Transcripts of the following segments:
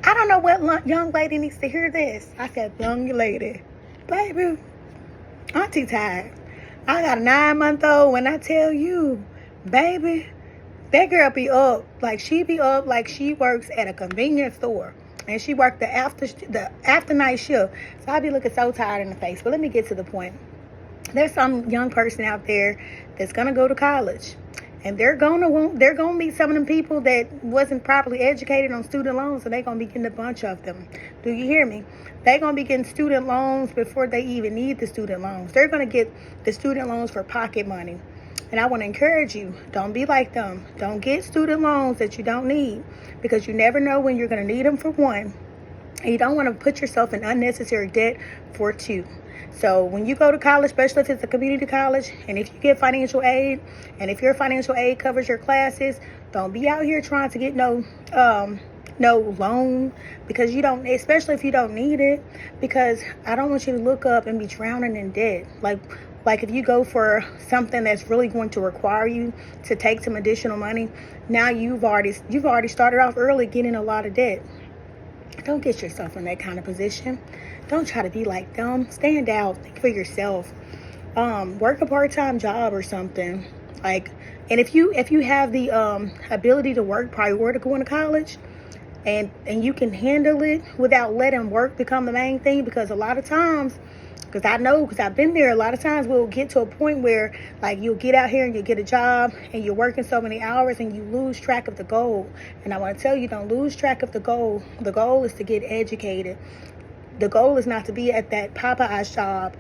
I don't know what young lady needs to hear this. I said, young lady, baby, auntie tired. I got a 9-month-old. When I tell you, baby, that girl be up. Like, she be up like she works at a convenience store. And she worked the after night shift. So I be looking so tired in the face. But let me get to the point. There's some young person out there that's gonna go to college, and they're gonna meet some of them people that wasn't properly educated on student loans, and they're gonna be getting a bunch of them. Do you hear me? They're gonna be getting student loans before they even need the student loans. They're gonna get the student loans for pocket money. And I want to encourage you, don't be like them. Don't get student loans that you don't need, because you never know when you're going to need them, for one. And you don't want to put yourself in unnecessary debt, for two. So when you go to college, especially if it's a community college, and if you get financial aid, and if your financial aid covers your classes, don't be out here trying to get no loan, because you don't, especially if you don't need it, because I don't want you to look up and be drowning in debt. Like if you go for something that's really going to require you to take some additional money, now you've already started off early getting a lot of debt. Don't get yourself in that kind of position. Don't try to be like them. Stand out. Think for yourself. Work a part-time job or something. And if you have the ability to work prior to going to college, and you can handle it without letting work become the main thing, because a lot of times, because I've been there, a lot of times we'll get to a point where, like, you'll get out here and you get a job and you're working so many hours and you lose track of the goal. And I want to tell you, don't lose track of the goal. The goal is to get educated. The goal is not to be at that Popeye's job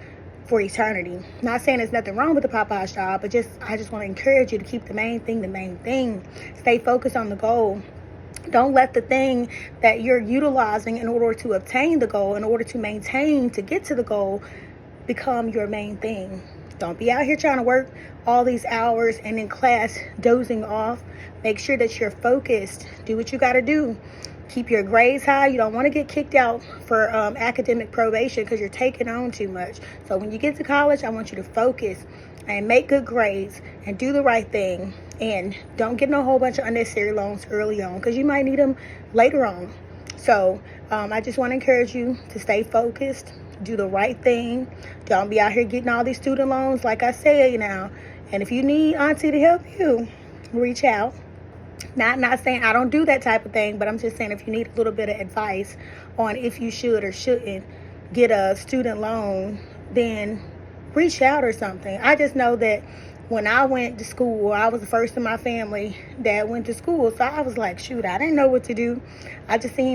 for eternity. Not saying there's nothing wrong with the Popeye's job, but I just want to encourage you to keep the main thing the main thing. Stay focused on the goal. Don't let the thing that you're utilizing in order to obtain the goal, in order to maintain, to get to the goal, become your main thing. Don't be out here trying to work all these hours and in class dozing off. Make sure that you're focused. Do what you got to do. Keep your grades high. You don't want to get kicked out for academic probation because you're taking on too much. So when you get to college, I want you to focus and make good grades and do the right thing. And don't get in a whole bunch of unnecessary loans early on, because you might need them later on. So I just want to encourage you to stay focused, do the right thing. Don't be out here getting all these student loans, like I said now. And if you need auntie to help you, reach out. Not saying I don't do that type of thing, but I'm just saying if you need a little bit of advice on if you should or shouldn't get a student loan, then reach out or something. I just know that when I went to school, I was the first in my family that went to school. So I was like, shoot, I didn't know what to do. I just seen